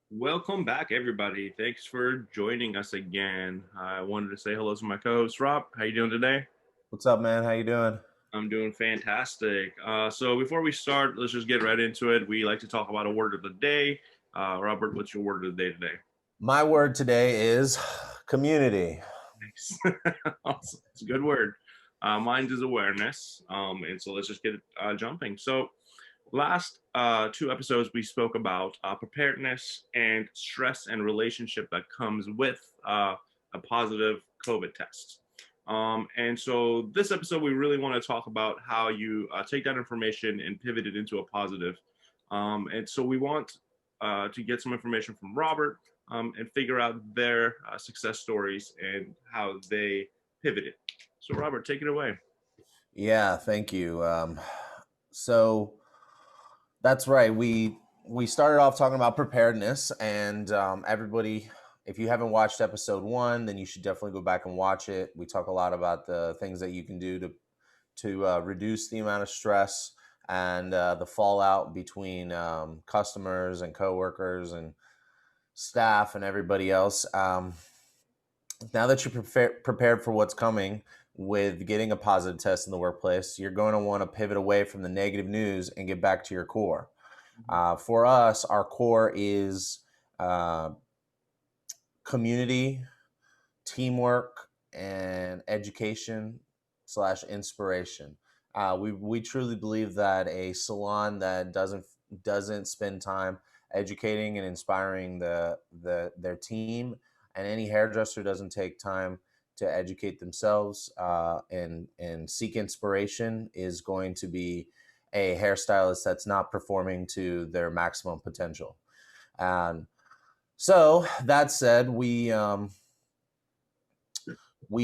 Welcome back, everybody. Thanks for joining us again. I wanted to say hello to my co-host Rob. How you doing today? What's up, man? How you doing? I'm doing fantastic. So before we start, let's just get right into it. We like to talk about a word of the day. Robert, what's your word of the day today? My word today is community. Nice. Awesome. It's a good word. Mine is awareness. And so let's just get it jumping. So last two episodes, we spoke about preparedness and stress and relationship that comes with a positive COVID test. And so this episode, we really want to talk about how you take that information and pivot it into a positive. And so we want to get some information from Robert and figure out their success stories and how they pivoted. So, Robert, take it away. Yeah, thank you. So that's right. We started off talking about preparedness, and everybody, if you haven't watched episode one, then you should definitely go back and watch it. We talk a lot about the things that you can do to reduce the amount of stress and the fallout between customers and coworkers and staff and everybody else. Now that you're prepared for what's coming with getting a positive test in the workplace, you're going to want to pivot away from the negative news and get back to your core. For us, our core is uh, community, teamwork, and education slash inspiration. We truly believe that a salon that doesn't spend time educating and inspiring their team, and any hairdresser doesn't take time to educate themselves and seek inspiration, is going to be a hairstylist that's not performing to their maximum potential. And so that said, we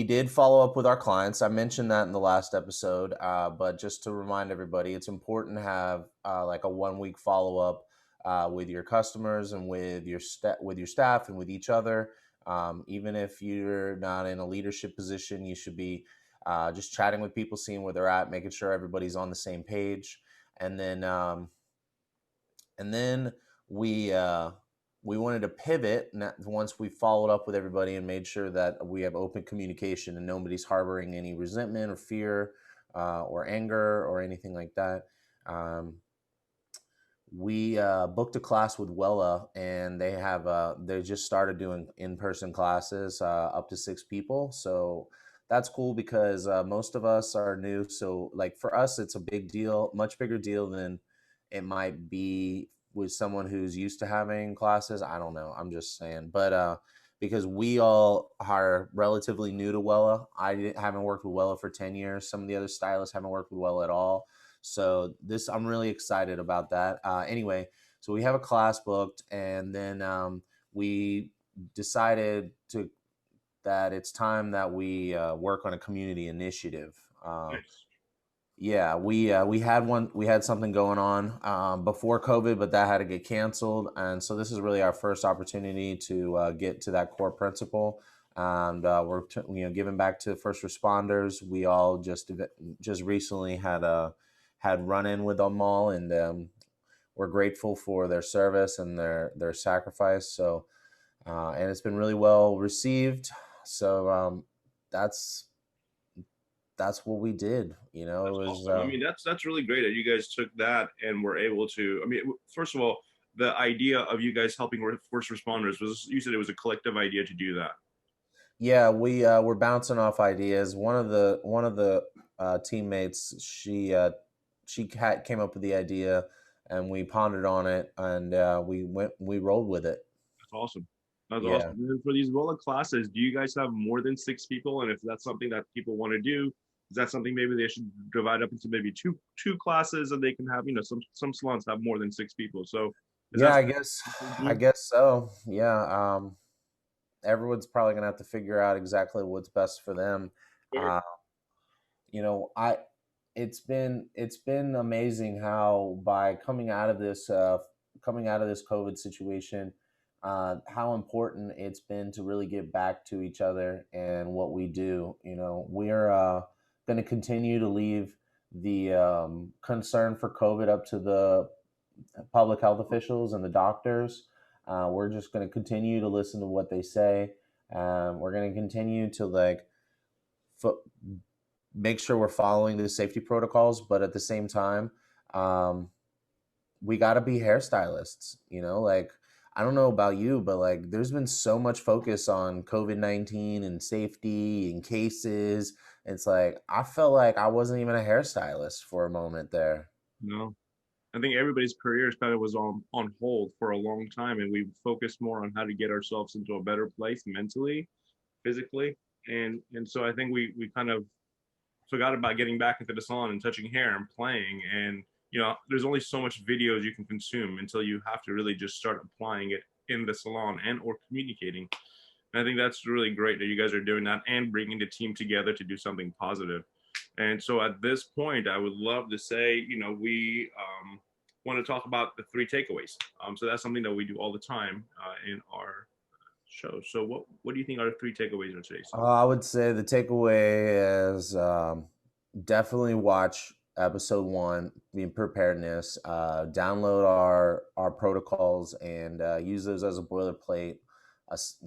did follow up with our clients. I mentioned that in the last episode, but just to remind everybody, it's important to have like a 1 week follow up with your customers and with your staff and with each other. Even if you're not in a leadership position, you should be just chatting with people, seeing where they're at, making sure everybody's on the same page, and then we we wanted to pivot once we followed up with everybody and made sure that we have open communication and nobody's harboring any resentment or fear or anger or anything like that. Um, we booked a class with Wella, and they just started doing in-person classes up to 6 people. So that's cool because most of us are new. So like for us, it's a big deal, much bigger deal than it might be with someone who's used to having classes. I don't know. I'm just saying, but because we all are relatively new to Wella, haven't worked with Wella for 10 years. Some of the other stylists haven't worked with Wella at all. So this, I'm really excited about that. Anyway, so we have a class booked, and then we decided to that it's time that we work on a community initiative. Nice. Yeah, we had one. We had something going on before COVID, but that had to get canceled, and so this is really our first opportunity to get to that core principle. And giving back to first responders. We all just recently had run in with them all, and we're grateful for their service and their sacrifice. So and it's been really well received. So that's that's what we did. It That's was. awesome. I mean, that's really great that you guys took that and were able to. I mean, first of all, the idea of you guys helping first responders was, you said it was a collective idea to do that. Yeah, we're bouncing off ideas. One of the teammates, came up with the idea, and we pondered on it, and we rolled with it. That's awesome. That's awesome. Yeah. And then for these roll classes, do you guys have more than 6 people? And if that's something that people want to do, is that something maybe they should divide up into maybe two classes, and they can have, some salons have more than 6 people. So is Yeah, that I something guess they I do? guess so. Yeah. Everyone's probably gonna have to figure out exactly what's best for them. Sure. Uh, I it's been amazing how by coming out of this COVID situation, how important it's been to really get back to each other and what we do. We're going to continue to leave the concern for COVID up to the public health officials and the doctors. We're just going to continue to listen to what they say. We're going to continue to fo- make sure we're following the safety protocols, but at the same time, um, we got to be hairstylists. I don't know about you, but there's been so much focus on COVID-19 and safety and cases. It's like I felt like I wasn't even a hairstylist for a moment there. No, I think everybody's careers kind of was on hold for a long time, and we focused more on how to get ourselves into a better place mentally, physically, and so I think we kind of forgot about getting back into the salon and touching hair and playing. And there's only so much videos you can consume until you have to really just start applying it in the salon and or communicating. And I think that's really great that you guys are doing that and bringing the team together to do something positive. And so at this point, I would love to say, we want to talk about the three takeaways. So that's something that we do all the time in our show. So what do you think are the three takeaways of today's talk? I would say the takeaway is definitely watch episode 1, being preparedness. Download our protocols and use those as a boilerplate.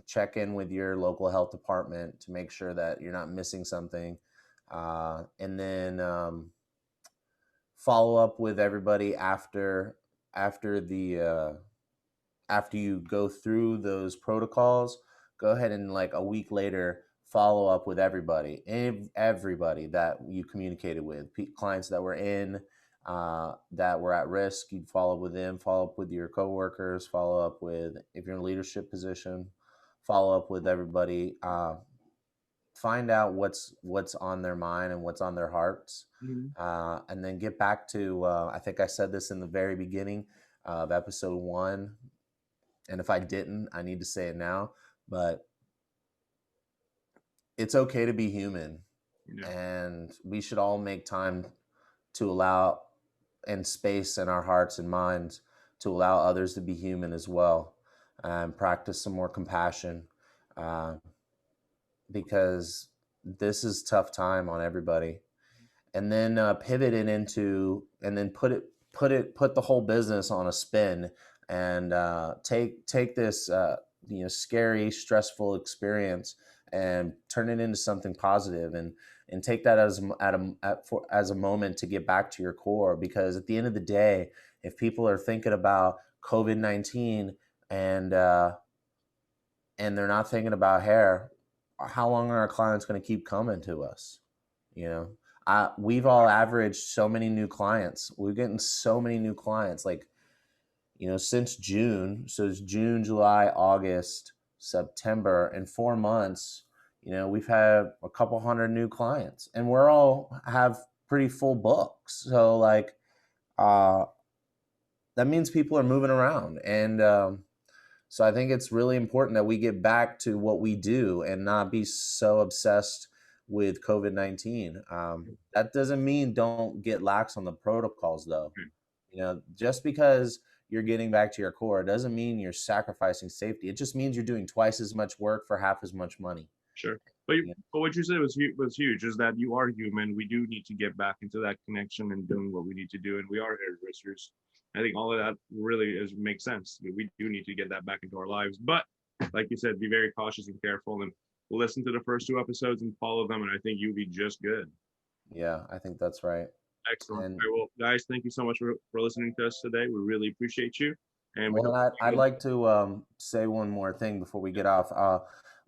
Check in with your local health department to make sure that you're not missing something, and then follow up with everybody after after you go through those protocols. Go ahead and a week later follow up with everybody that you communicated with, clients that were in, that were at risk. You'd follow up with them, follow up with your coworkers, follow up with, if you're in a leadership position, follow up with everybody. Find out what's on their mind and what's on their hearts, Mm-hmm. and then get back to, I think I said this in the very beginning of episode 1, and if I didn't, I need to say it now. But it's okay to be human, Yeah, and we should all make time to allow, and space in our hearts and minds, to allow others to be human as well, and practice some more compassion, uh, because this is tough time on everybody. And then pivot it into, and then put the whole business on a spin, and take this scary, stressful experience and turn it into something positive, and take that as a moment to get back to your core. Because at the end of the day, if people are thinking about COVID-19 and and they're not thinking about hair, how long are our clients going to keep coming to us? You know, we've all averaged so many new clients. We're getting so many new clients, since June. So it's June, July, August, September, in 4 months. We've had a couple hundred new clients, and we're all have pretty full books. So uh, that means people are moving around, and so I think it's really important that we get back to what we do and not be so obsessed with COVID-19. That doesn't mean don't get lax on the protocols, though. Just because you're getting back to your core doesn't mean you're sacrificing safety. It just means you're doing twice as much work for half as much money. sure. But what you said was huge. Is that you are human. We do need to get back into that connection and doing what we need to do, and we are hairdressers. I think all of that really makes sense. We do need to get that back into our lives. But like you said, be very cautious and careful, and listen to the first two episodes and follow them. And I think you'll be just good. Yeah, I think that's right. Excellent. All And right, well, guys, thank you so much for listening to us today. We really appreciate you, and we well, hope. I'd like to say one more thing before we get off.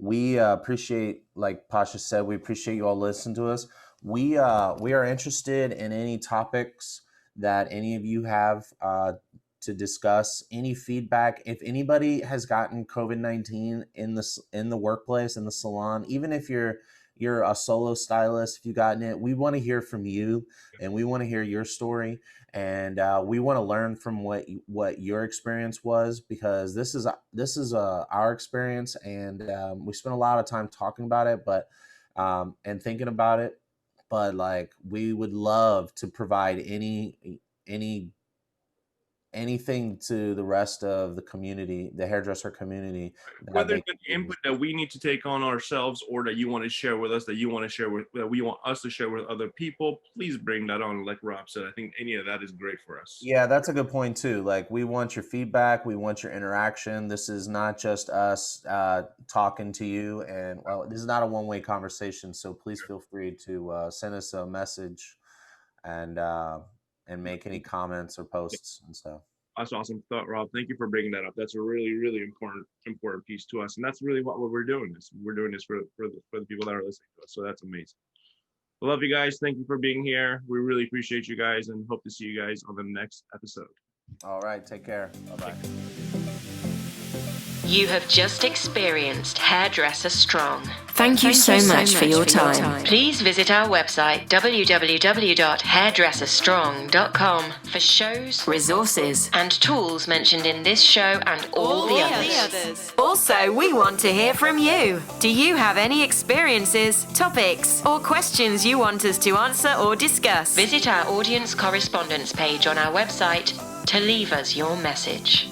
We appreciate, like Pasha said, we appreciate you all listening to us. We are interested in any topics that any of you have to discuss. Any feedback. If anybody has gotten COVID-19 in the workplace, in the salon, even if you're a solo stylist, if you've gotten it, we want to hear from you, and we want to hear your story. And we want to learn from what your experience was, because this is our experience, and we spent a lot of time talking about it, but and thinking about it. But we would love to provide any anything to the rest of the community, the hairdresser community. Whether it's an input that we need to take on ourselves or that you want to share with us, that you want to share with, that we want us to share with other people, please bring that on. Like Rob said, I think any of that is great for us. Yeah, that's a good point too. Like, we want your feedback, we want your interaction. This is not just us talking to you, and well, this is not a one-way conversation. So please feel free to send us a message and make any comments or posts and stuff. That's awesome thought, Rob. Thank you for bringing that up. That's a really, really important piece to us, and that's really what we're doing. We're doing this for the people that are listening to us. So that's amazing. I love you guys. Thank you for being here. We really appreciate you guys, and hope to see you guys on the next episode. All right, take care. Bye-bye. You have just experienced Hairdresser Strong. Thank you so much for your time. Please visit our website www.hairdresserstrong.com for shows, resources, and tools mentioned in this show and all the others. Also, we want to hear from you. Do you have any experiences, topics, or questions you want us to answer or discuss? Visit our audience correspondence page on our website to leave us your message.